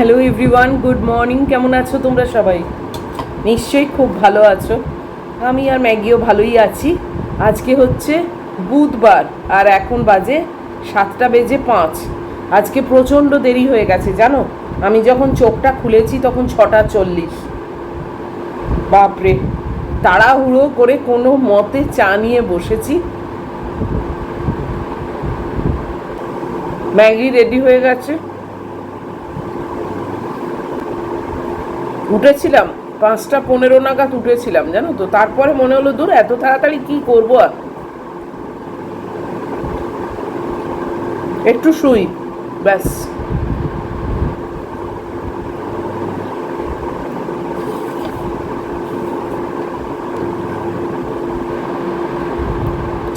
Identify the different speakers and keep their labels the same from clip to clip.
Speaker 1: Hello everyone, good morning. কেমন আছো তোমরা সবাই? নিশ্চয়ই খুব ভালো আছো। আমি আর ম্যাগিও ভালোই আছি। আজকে হচ্ছে বুধবার আর এখন বাজে 7:05। আজকে প্রচণ্ড দেরি হয়ে গেছে জানো। আমি যখন চোখটা খুলেছি তখন 6:40। বাপরে, তাড়াহুড়ো করে কোনো মতে চা নিয়ে বসেছি। ম্যাগি রেডি হয়ে গেছে। উঠেছিলাম 5:15 নাগাদ উঠেছিলাম জানো তো। তারপরে মনে হলো দূর এত তাড়াতাড়ি কি করবো, আর একটু শুই ব্যাস।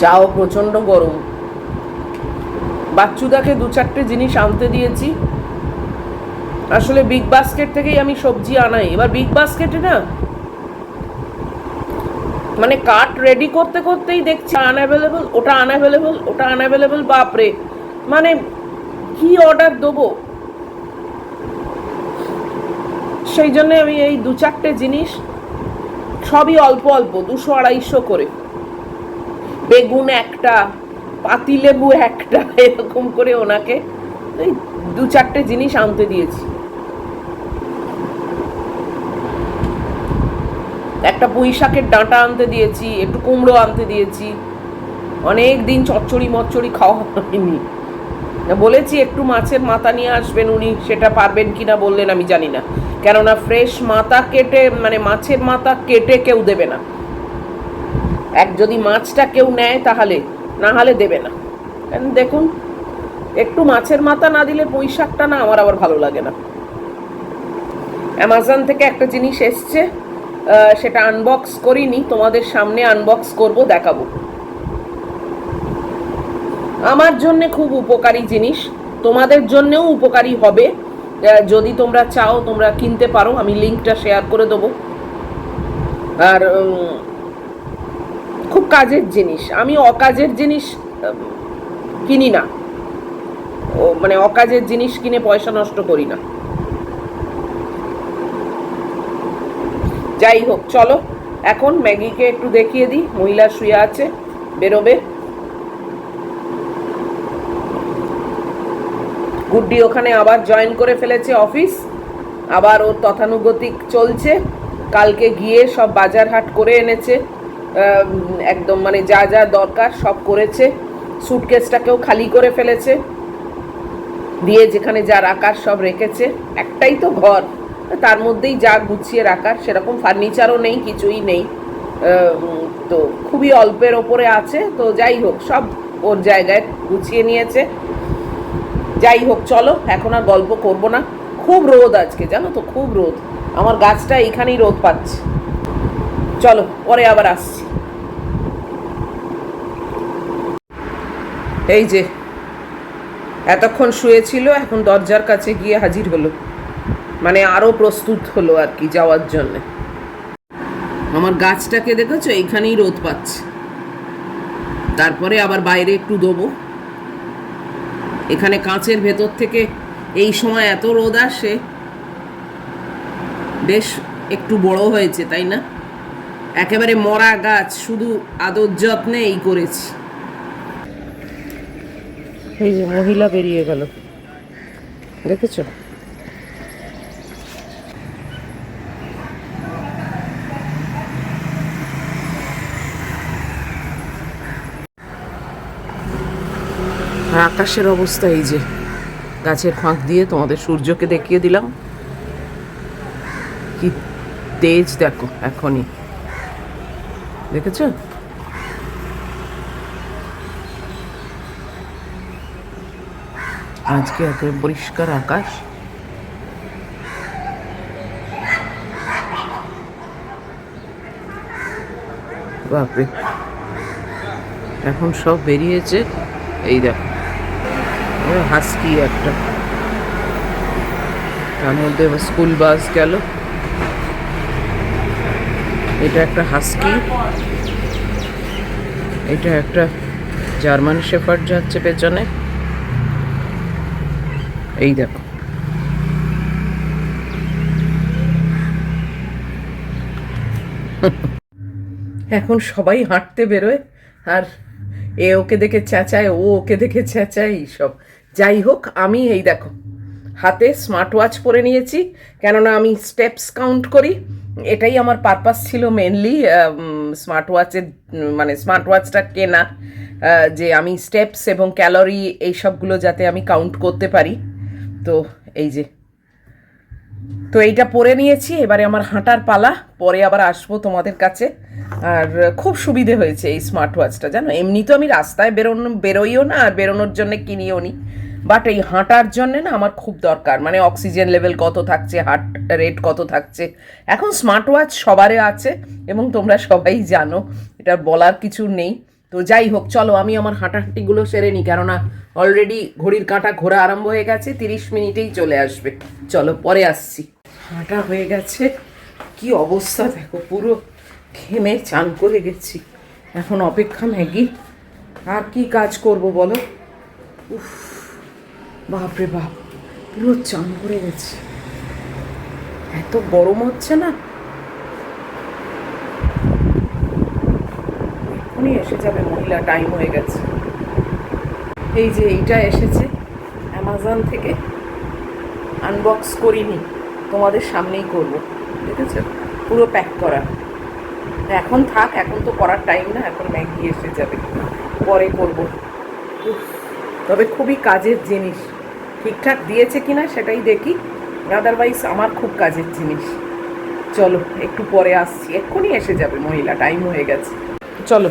Speaker 1: চাও প্রচন্ড গরম। বাচ্চুদাকে 2-4টে জিনিস আনতে দিয়েছি। আসলে বিগ বাস্কেট থেকেই আমি সবজি আনাই। এবার বিগ বাস্কেটে না মানে কার্ট রেডি করতে করতেই দেখছি আনঅ্যাভেলেবল, ওটা আনঅ্যাভেলেবল, ওটা আনঅ্যাভেলেবল। বাপরে, মানে কি অর্ডার দেবো। সেই জন্য আমি এই 2-4টে জিনিস, সবই অল্প অল্প, 200-250 করে, বেগুন একটা, পাতিলেবু একটা, এরকম করে ওনাকে এই 2-4টে জিনিস আনতে দিয়েছি। একটা পুঁই শাকের ডাঁটা আনতে দিয়েছি, একটু কুমড়ো আনতে দিয়েছি। অনেক দিন চচ্চড়ি মচ্চড়ি খাওয়া হয়নি। বলেছি একটু মাছের মাথা নিয়ে আসবেন উনি, সেটা পারবেন কিনা বললেন আমি জানি না। কেননা ফ্রেশ মাথা কেটে, মানে মাছের মাথা কেটে কেউ দেবে না। যদি মাছটা কেউ নেয় তাহলে, না হলে দেবে না। দেখুন, একটু মাছের মাথা না দিলে পুঁই শাকটা না আমার আবার ভালো লাগে না। অ্যামাজন থেকে একটা জিনিস এসছে, সেটা আনবক্স করিনি, তোমাদের সামনে আনবক্স করব, দেখাবো। আমার জন্যে খুব উপকারী জিনিস, তোমাদের জন্যেও উপকারী হবে। যদি তোমরা চাও তোমরা কিনতে পারো, আমি লিঙ্কটা শেয়ার করে দেবো। আর খুব কাজের জিনিস। আমি অকাজের জিনিস কিনি না, মানে অকাজের জিনিস কিনে পয়সা নষ্ট করি না। যাই হোক, চলো এখন ম্যাগিকে একটু দেখিয়ে দিই। মহিলা শুয়ে আছে, বেরোবে। গুড্ডি ওখানে আবার জয়েন করে ফেলেছে অফিস, আবার ওর তথানুগতিক চলছে। কালকে গিয়ে সব বাজার হাট করে এনেছে, একদম মানে যা যা দরকার সব করেছে। সুটকেসটাকেও খালি করে ফেলেছে, দিয়ে যেখানে যা রাখার সব রেখেছে। একটাই তো ঘর, তার মধ্যেই যা গুছিয়ে রাখার, সেরকম ফার্নিচারও নেই, কিছুই নেই। তো খুবই অল্পের ওপরে আছে। তো যাই হোক, সব ওর জায়গায় গুছিয়ে নিয়েছে। যাই হোক, চলো এখন আর গল্প করব না। খুব রোদ আজকে জানো তো, খুব রোদ। আমার গাছটা এইখানেই রোদ পাচ্ছে। চলো পরে আবার আসছি। এই যে এতক্ষণ শুয়েছিল, এখন দরজার কাছে গিয়ে হাজির হলো, মানে আরো প্রস্তুত হলো আর কি যাওয়ার জন্য। আমার গাছটাকে দেখেছো, এইখানেই রোদ পাচ্ছে। তারপরে আবার বাইরে একটু দেবো। এখানে কাঁচের ভেতর থেকে এই সময় এত রোদ আসে, বেশ একটু বড় হয়েছে তাই না? একেবারে মরা গাছ, শুধু আদর যত্নে এই করেছি। এই যে মহিলা বেরিয়ে গেল, দেখেছো? আর আকাশের অবস্থা এই যে, গাছের ফাঁক দিয়ে তোমাদের সূর্যকে দেখিয়ে দিলাম। কি তেজ দেখো এখনই, দেখেছো? আজকে একেবারে পরিষ্কার আকাশ। বাপরে, এখন সব বেরিয়েছে। এই দেখো, হাস্কি একটা, তার মধ্যে স্কুল বাস গেল। এটা একটা হাস্কি, এটা একটা জার্মান শেফার্ড যাচ্ছে পেছনে। এই দেখো, এখন সবাই হাঁটতে বেরোয়, আর এ ওকে দেখে চেঁচায়, ও ওকে দেখে চেঁচায়, এইসব। যাই হোক, আমি এই দেখো হাতে স্মার্ট ওয়াচ পরে নিয়েছি, কেননা আমি স্টেপস কাউন্ট করি। এটাই আমার পারপাস ছিল মেনলি স্মার্ট ওয়াচের, মানে স্মার্ট ওয়াচটা কেনা, যে আমি স্টেপস এবং ক্যালোরি এইসবগুলো যাতে আমি কাউন্ট করতে পারি। তো এই যে, তো এইটা পরে নিয়েছি, এবারে আমার হাঁটার পালা, পরে আবার আসবো তোমাদের কাছে। আর খুব সুবিধে হয়েছে এই স্মার্ট ওয়াচটা, জানো। এমনি তো আমি রাস্তায় বেরোইও না, আর বেরোনোর জন্য কিনিও নি, বাট এই হাঁটার জন্যে না আমার খুব দরকার। মানে অক্সিজেন লেভেল কত থাকছে, হার্ট রেট কত থাকছে, এখন স্মার্ট ওয়াচ সবারই আছে এবং তোমরা সবাই জানো, এটা বলার কিছু নেই। তো যাই হোক, চলো আমি আমার হাঁটাহাঁটিগুলো সেরে নিই, কেননা অলরেডি ঘড়ির কাঁটা ঘোরা আরম্ভ হয়ে গেছে, 30 মিনিটেই চলে আসবে। চলো পরে আসছি। হাঁটা হয়ে গেছে, কি অবস্থা দেখো, পুরো ঘেমে চান করে গেছি। এখন অপেক্ষা ম্যাগি, আর কি কাজ করব বলো। উফ, বাপরে বাপ, পুরো চান করে গেছি, এত গরম হচ্ছে না। এক্ষুনি এসে যাবে মহিলা, টাইম হয়ে গেছে। এই যে এইটা এসেছে অ্যামাজন থেকে, আনবক্স করিনি, তোমাদের সামনেই করব, দেখেছো, পুরো প্যাক করা। এখন থাক, এখন তো করার টাইম না, এখন ম্যাগি এসে যাবে, পরে করব। তবে খুবই কাজের জিনিস, ঠিকঠাক দিয়েছে কিনা সেটাই দেখি, আদারওয়াইজ আমার খুব কাজের জিনিস। চলো একটু পরে আসছি, এক্ষুনি এসে যাবে মহিলা, টাইম হয়ে গেছে। চলো,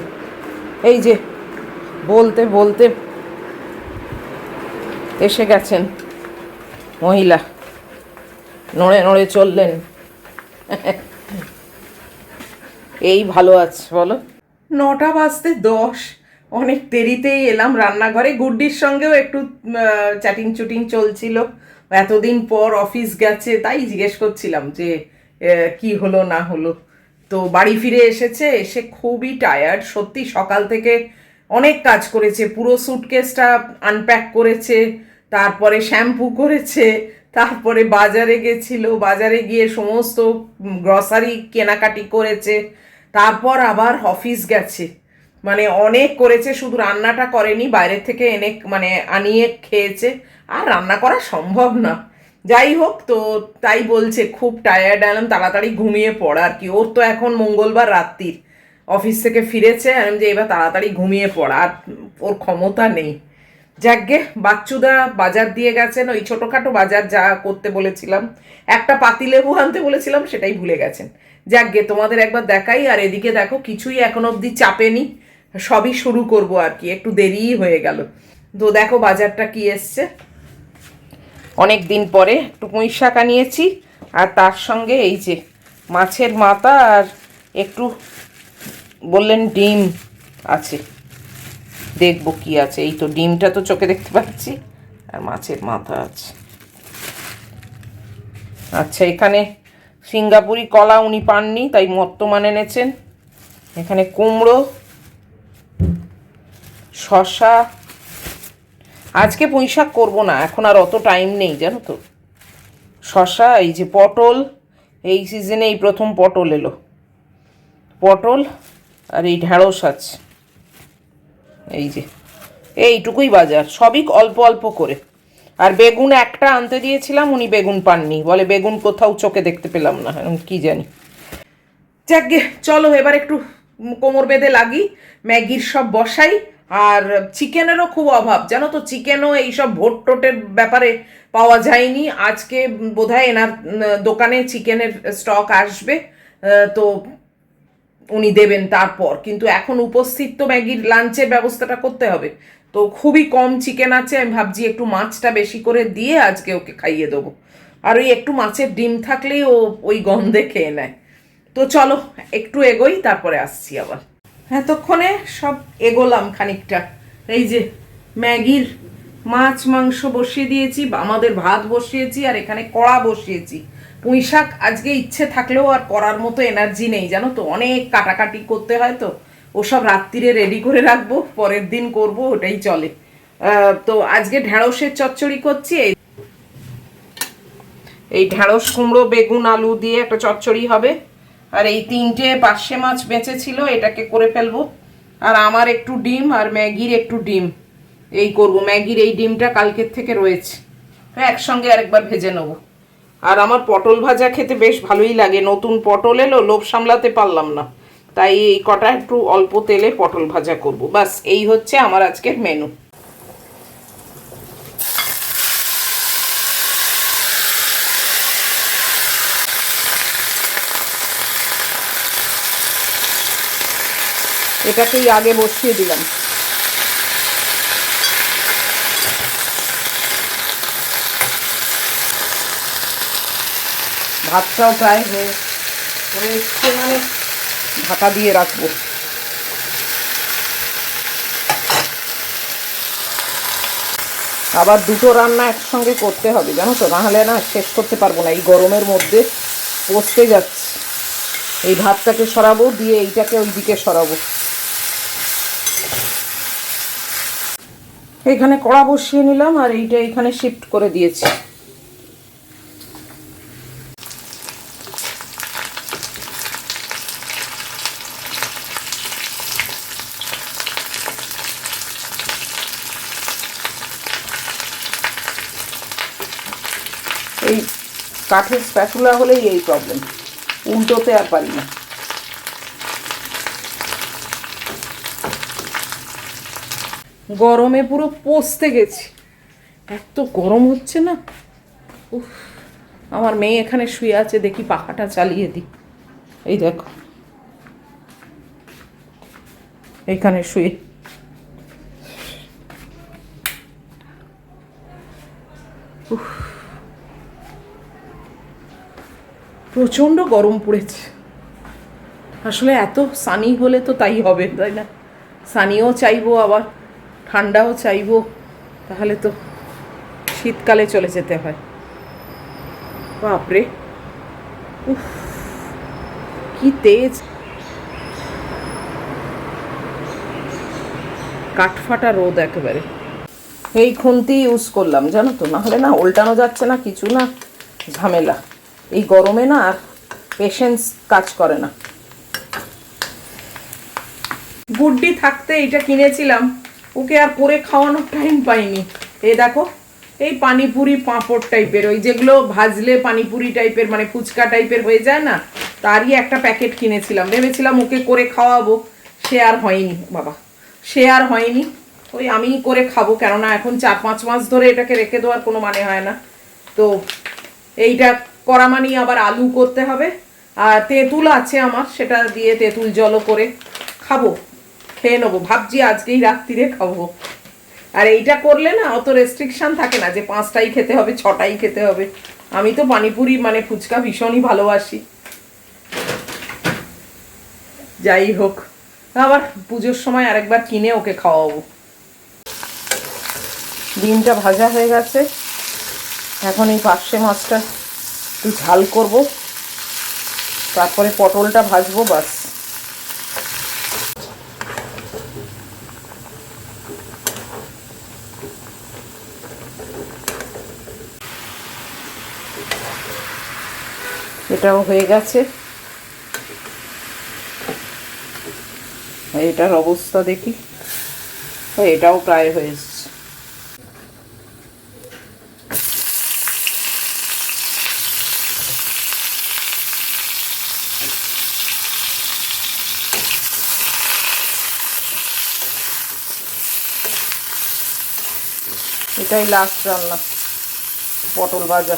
Speaker 1: এই যে বলতে বলতে এসে গেছেন মহিলা, নড়ে নড়ে চললেন। এই ভালো আছে বলো। 9টা বাজতে 10, অনেক দেরিতেই এলাম রান্নাঘরে। গুড্ডির সঙ্গেও একটু চ্যাটিং চুটিং চলছিল, এতদিন পর অফিস গেছে, তাই জিজ্ঞেস করছিলাম যে কি হলো না হলো। তো বাড়ি ফিরে এসেছে, এসে খুবই টায়ার্ড সত্যি, সকাল থেকে অনেক কাজ করেছে, পুরো সুটকেসটা আনপ্যাক করেছে, তারপরে শ্যাম্পু করেছে, তারপরে বাজারে গেছিল, বাজারে গিয়ে সমস্ত গ্রসারি কেনাকাটি করেছে, তারপর আবার অফিস গেছে, মানে অনেক করেছে। শুধু রান্নাটা করেনি, বাইরে থেকে এনে মানে আনিয়ে খেয়েছে, আর রান্না করা সম্ভব না। যাই হোক, তো তাই বলছে খুব টায়ার্ড, এলাম তাড়াতাড়ি ঘুমিয়ে পড়া আর কি। ওর তো এখন মঙ্গলবার রাত্রির, অফিস থেকে ফিরেছে, আমি যে এবার তাড়াতাড়ি ঘুমিয়ে পড়া, আর ওর ক্ষমতা নেই। যাকগে, বাচ্চুদা বাজার দিয়ে গেছেন, ওই ছোটোখাটো বাজার যা করতে বলেছিলাম, একটা পাতিলেবু আনতে বলেছিলাম সেটাই ভুলে গেছেন। যাকগে, তোমাদের একবার দেখাই। আর এদিকে দেখো, কিছুই এখন অবধি চাপেনি, সবই শুরু করব আর কি, একটু দেরিই হয়ে গেল। তো দেখো বাজারটা কি এসছে, অনেক দিন পরে একটু পুঁই শাক আনিয়েছি, আর তার সঙ্গে এই যে মাছের মাথা, আর একটু বললেন ডিম আছে, দেখবো কি আছে। এই তো ডিমটা তো চোখে দেখতে পাচ্ছি, আর মাছের মাথা আছে। আচ্ছা, এখানে সিঙ্গাপুরি কলা উনি পাননি, তাই মর্তমান এনেছেন। এখানে কুমড়ো, শশা, আজকে পুঁই শাক করবো না, এখন আর অত টাইম নেই জানো তো। শশা, এই যে পটল, এই সিজনে এই প্রথম পটল এলো, পটল, আর এই ঢ্যাঁড়স আছে। এই যে এইটুকুই বাজার, সবই অল্প অল্প করে। আর বেগুন একটা আনতে দিয়েছিলাম, উনি বেগুন পাননি, বলে বেগুন কোথাও চোখে দেখতে পেলাম না, কি জানি। যাকগে, চলো এবার একটু কোমর বেঁধে লাগি, ম্যাগির সব বসাই। আর চিকেনেরও খুব অভাব জানো তো, চিকেনও এইসব ভোট টোটের ব্যাপারে পাওয়া যায়নি। আজকে বোধহয় এনার দোকানে চিকেনের স্টক আসবে, তো উনি দেবেন তারপর। কিন্তু এখন উপস্থিত তো ম্যাগির লাঞ্চের ব্যবস্থাটা করতে হবে, তো খুবই কম চিকেন আছে। আমি ভাবছি একটু মাছটা বেশি করে দিয়ে আজকে ওকে খাইয়ে দেবো, আর ওই একটু মাছের ডিম থাকলেই ও ওই গন্ধে খেয়ে নেয়। তো চলো একটু এগোই, তারপরে আসছি আবার। এতক্ষণে সব এগোলাম খানিকটা। এই যে ম্যাগির মাছ মাংস বসিয়ে দিয়েছি, আমাদের ভাত বসিয়েছি, আর এখানে কড়া বসিয়েছি। পুঁই শাক আজকে ইচ্ছে থাকলেও আর করার মতো এনার্জি নেই জানো তো, অনেক কাটাকাটি করতে হয়, তো ওসব রাত্রিরে রেডি করে রাখবো, পরের দিন করব, ওটাই চলে। তো আজকে ঢ্যাঁড়সের চচ্চড়ি করছি, এই ঢ্যাঁড়স কুমড়ো বেগুন আলু দিয়ে একটা চচ্চড়ি হবে। আর এই 3টে পার্শে মাছ বেঁচে ছিল, এটাকে করে ফেলবো। আর আমার একটু ডিম আর ম্যাগির একটু ডিম এই করব। ম্যাগির এই ডিমটা কালকের থেকে রয়েছে, একসঙ্গে আরেকবার ভেজে নেবো। আর আমার পটল ভাজা খেতে বেশ ভালোই লাগে। নতুন পটল এলো, লোভ সামলাতে পারলাম না, তাই এই কটা একটু অল্প তেলে পটল ভাজা করব। বাস এই হচ্ছে আমার আজকের মেনু। এটাকেই আগে বসিয়ে দিলাম। ভাতটাও প্রায় হয়ে এসছে, মানে ঢাকা দিয়ে রাখবো। আবার দুটো রান্না একসঙ্গে করতে হবে জানো তো, নাহলে না শেষ করতে পারবো না। এই গরমের মধ্যে পচতে যাচ্ছে। এই ভাতটাকে সরাবো, দিয়ে এইটাকে ওই দিকে সরাবো। এখানে কড়া বসিয়ে নিলাম আর এইটা এখানে শিফট করে দিয়েছি। এই কাঠের স্প্যাটুলা হলেই এই প্রবলেম, উল্টোতে আর পারি না। গরমে পুরো পচতে গেছি, এত গরম হচ্ছে না। উফ, আমার মেয়ে এখানে শুয়ে আছে, দেখি পাখাটা চালিয়ে দিই। এই দেখো এখানে শুয়ে। উফ, প্রচণ্ড গরম পড়েছে। আসলে এত সানি হলে তো তাই হবে, তাই না? সানিও চাইবো, আবার ঠান্ডাও চাইবো, তাহলে তো শীতকালে চলে যেতে হয়। বাপরে, উফ কি তেজ, কাঠফাটা রোদ একেবারে। এই খুন্তি ইউজ করলাম জানো তো, নাহলে না উল্টানো যাচ্ছে না কিছু, না ঝামেলা। এই গরমে না আর পেশেন্স কাজ করে না। গুড্ডি থাকতে এটা কিনেছিলাম, ওকে আর করে খাওয়ানোর টাইম পাইনি। এই দেখো, এই পানিপুরি পাঁপড় টাইপের, ওই যেগুলো ভাজলে পানিপুরি টাইপের মানে ফুচকা টাইপের হয়ে যায় না, তারই একটা প্যাকেট কিনেছিলাম। ভেবেছিলাম ওকে করে খাওয়াবো, সে আর হয়নি বাবা, সে আর হয়নি। ওই আমিই করে খাবো, কেননা এখন 4-5 মাস ধরে এটাকে রেখে দেওয়ার কোনো মানে হয় না। তো এইটা করা মানেই আবার আলু করতে হবে। আর তেঁতুল আছে আমার, সেটা দিয়ে তেঁতুল জলও করে খাবো, খেয়ে নেবো। ভাবছি আজকেই রাত্রিরে খাবো। আর এইটা করলে না অত রেস্ট্রিকশন থাকে না যে 5টাই খেতে হবে, 6টাই খেতে হবে। আমি তো পানিপুরি মানে ফুচকা ভীষণই ভালোবাসি। যাই হোক, আবার পুজোর সময় আরেকবার কিনে ওকে খাওয়াবো। ডিমটা ভাজা হয়ে গেছে, এখন এই পার্শে মাছটা একটু ঝাল করব, তারপরে পটলটা ভাজবো। বাস এটাও হয়ে গেছে। এটার অবস্থা দেখি, এটাও প্রায় হয়ে এসছে। এটাই লাস্ট রান্না, পটল ভাজা।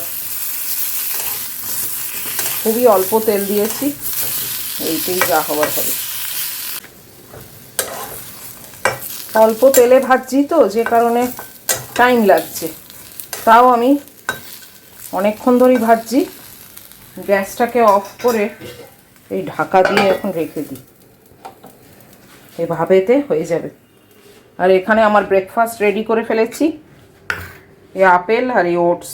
Speaker 1: খুবই অল্প তেল দিয়েছি, এইটাই যা হবার হবে। অল্প তেলে ভাজছি তো, যে কারণে টাইম লাগছে। তাও আমি অনেকক্ষণ ধরেই ভাজছি। গ্যাসটাকে অফ করে এই ঢাকা দিয়ে এখন রেখে দিই, এই ভাবেতে হয়ে যাবে। আর এখানে আমার ব্রেকফাস্ট রেডি করে ফেলেছি, এই আপেল আর এই ওটস।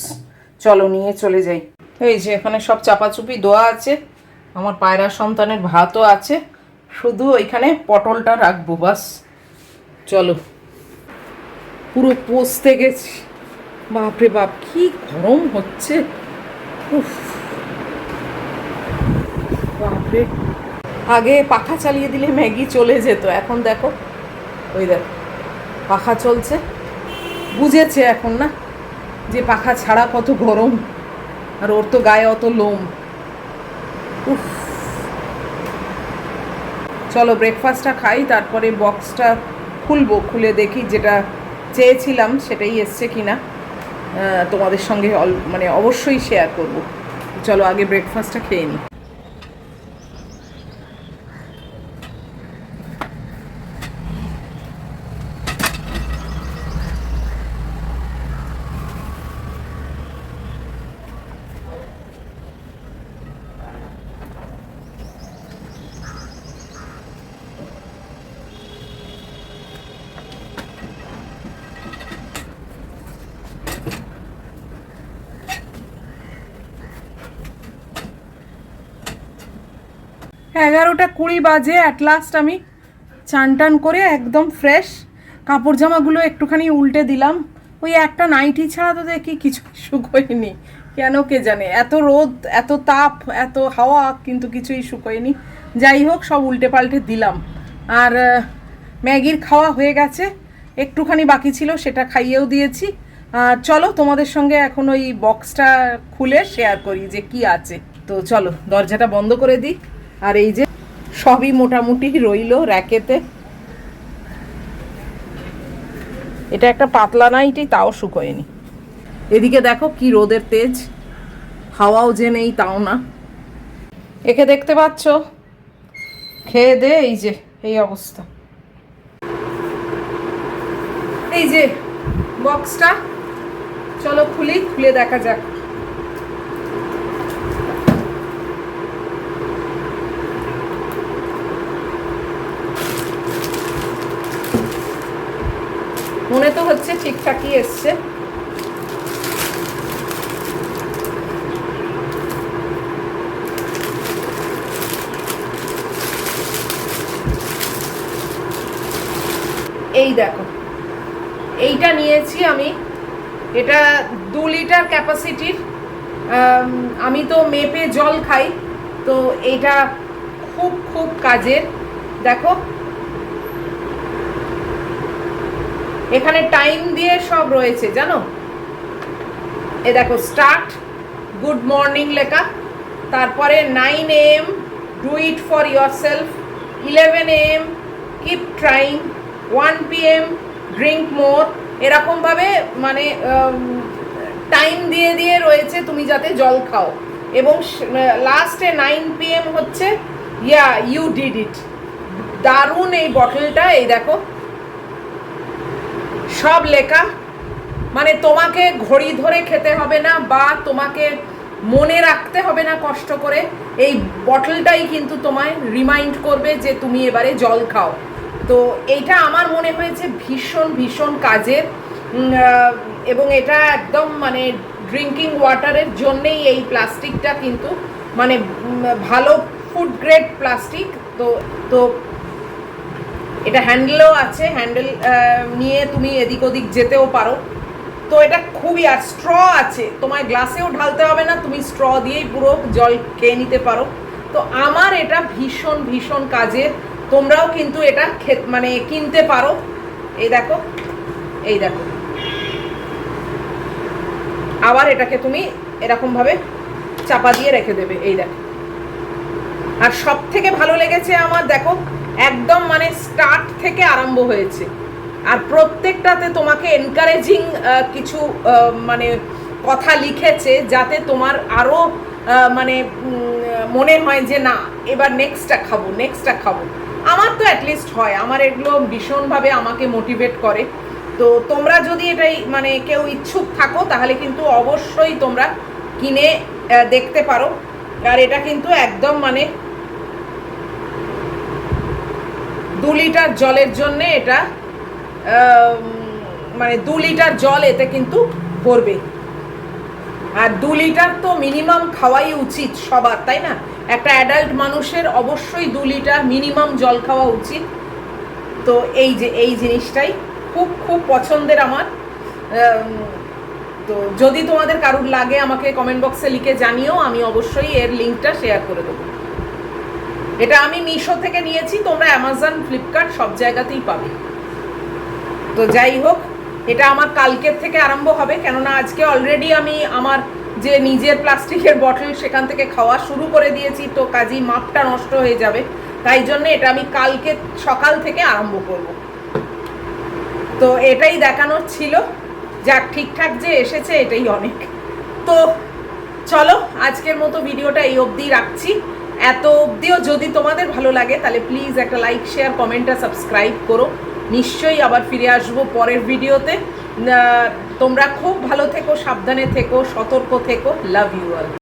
Speaker 1: চলো নিয়ে চলে যাই। এই যে এখানে সব চাপাচুপি দেওয়া আছে, আমার পায়রা সন্তানের ভাতও আছে, শুধু ওইখানে পটলটা রাখবো বাস। চলো, পুরো পচতে গেছি। বাপরে বাপ, কি গরম হচ্ছে। উফ, বাপরে, আগে পাখা চালিয়ে দিলে ম্যাগি চলে যেত, এখন দেখো ওই দেখো পাখা চলছে। বুঝেছে এখন না যে পাখা ছাড়া কত গরম, আর ওর তো গায়ে অত লোম। উফ, চলো ব্রেকফাস্টটা খাই, তারপরে বক্সটা খুলবো, খুলে দেখি যেটা চেয়েছিলাম সেটাই এসছে কিনা, তোমাদের সঙ্গে মানে অবশ্যই শেয়ার করব। চলো আগে ব্রেকফাস্টটা খেয়ে নিই। এগারোটা কুড়ি বাজে, অ্যাট লাস্ট আমি চান টান করে একদম ফ্রেশ, কাপড় জামাগুলো একটুখানি উল্টে দিলাম। ওই একটা নাইটি ছাড়া তো দেখি কিছু শুকোয়নি, কেন কে জানে, এত রোদ, এত তাপ, এত হাওয়া, কিন্তু কিছুই শুকোয়নি। যাই হোক, সব উল্টে পাল্টে দিলাম। আর ম্যাগির খাওয়া হয়ে গেছে, একটুখানি বাকি ছিল, সেটা খাইয়েও দিয়েছি। চলো তোমাদের সঙ্গে এখন ওই বক্সটা খুলে শেয়ার করি যে কি আছে। তো চলো দরজাটা বন্ধ করে দিই। আর এই যে সবই মোটামুটি রইলো র্যাকেতে। এটা একটা পাতলা নাইটি, তাও শুকোয়নি। এদিকে দেখো কি রোদের তেজ, হাওয়াও যে নেই তাও না। একে দেখতে পাচ্ছ, খেয়ে দে এই যে এই অবস্থা। এই যে বক্সটা, চলো খুলি, খুলে দেখা যাক। মনে তো হচ্ছে ঠিকঠাকই এসছে। এই দেখো, এইটা নিয়েছি আমি, এটা 2 লিটার ক্যাপাসিটির। আমি তো মেপে জল খাই, তো এইটা খুব খুব কাজের। দেখো এখানে টাইম দিয়ে সব রয়েছে জানো। এ দেখো, স্টার্ট গুড মর্নিং লেখা, তারপরে 9 AM do it for your self, 11 AM keep trying, 1 PM drink মোর, এরকমভাবে মানে টাইম দিয়ে দিয়ে রয়েছে তুমি যাতে জল খাও। এবং লাস্টে 9 PM হচ্ছে ইয়া ইউ ডিড ইট। দারুণ এই বটলটা, এই দেখো সব লেখা, মানে তোমাকে ঘড়ি ধরে খেতে হবে না, বা তোমাকে মনে রাখতে হবে না কষ্ট করে। এই বটলটাই কিন্তু তোমায় রিমাইন্ড করবে যে তুমি এবারে জল খাও। তো এইটা আমার মনে হয়েছে ভীষণ ভীষণ কাজের, এবং এটা একদম মানে ড্রিঙ্কিং ওয়াটারের জন্যেই এই প্লাস্টিকটা কিন্তু মানে ভালো ফুড গ্রেড প্লাস্টিক। তো তো এটা হ্যান্ডেলও আছে, হ্যান্ডেল নিয়ে তুমি এদিক ওদিক যেতেও পারো। তো এটা খুবই, আর স্ট্র আছে, তোমায় গ্লাসেও ঢালতে হবে না, তুমি স্ট্র দিয়েই পুরো জল খেয়ে নিতে পারো। তো আমার এটা ভীষণ ভীষণ কাজের, তোমরাও কিন্তু এটা মানে কিনতে পারো। এই দেখো, এই দেখো, আবার এটাকে তুমি এরকমভাবে চাপা দিয়ে রেখে দেবে। এই দেখো, আর সব থেকে ভালো লেগেছে আমার, দেখো একদম মানে স্টার্ট থেকে আরম্ভ হয়েছে, আর প্রত্যেকটাতে তোমাকে এনকারেজিং কিছু মানে কথা লিখেছে, যাতে তোমার আরও মানে মনে হয় যে না এবার নেক্সটটা খাবো, নেক্সটটা খাবো। আমার তো অ্যাটলিস্ট হয়, আমার এগুলো ভীষণভাবে আমাকে মোটিভেট করে। তো তোমরা যদি এটাই মানে কেউ ইচ্ছুক থাকো, তাহলে কিন্তু অবশ্যই তোমরা কিনে দেখতে পারো। আর এটা কিন্তু একদম মানে 2 লিটার জলের জন্যে এটা মানে 2 লিটার জল এতে কিন্তু ভরবে। আর 2 লিটার তো মিনিমাম খাওয়াই উচিত সবার, তাই না? একটা অ্যাডাল্ট মানুষের অবশ্যই 2 লিটার মিনিমাম জল খাওয়া উচিত। তো এই যে এই জিনিসটাই খুব খুব পছন্দের আমার। তো যদি তোমাদের কারুর লাগে আমাকে কমেন্ট বক্সে লিখে জানিও, আমি অবশ্যই এর লিঙ্কটা শেয়ার করে দেবো। এটা আমি মিশো থেকে নিয়েছি, তোমরা অ্যামাজন, ফ্লিপকার্ট সব জায়গাতেই পাবে। তো যাই হোক, এটা আমার কালকের থেকে আরম্ভ হবে, কেননা আজকে অলরেডি আমি আমার যে নিজের প্লাস্টিকের বটল সেখান থেকে খাওয়া শুরু করে দিয়েছি, তো কাজেই মাপটা নষ্ট হয়ে যাবে। তাই জন্য এটা আমি কালকে সকাল থেকে আরম্ভ করব। তো এটাই দেখানোর ছিল, যাক ঠিকঠাক যে এসেছে এটাই অনেক। তো চলো আজকের মতো ভিডিওটা এই অবধি রাখছি। এত অবধিও যদি তোমাদের ভালো লাগে তাহলে প্লিজ একটা লাইক, শেয়ার, কমেন্ট আর সাবস্ক্রাইব করো। নিশ্চয়ই আবার ফিরে আসবো পরের ভিডিওতে। তোমরা খুব ভালো থেকো, সাবধানে থেকো, সতর্ক থেকো। Love you all.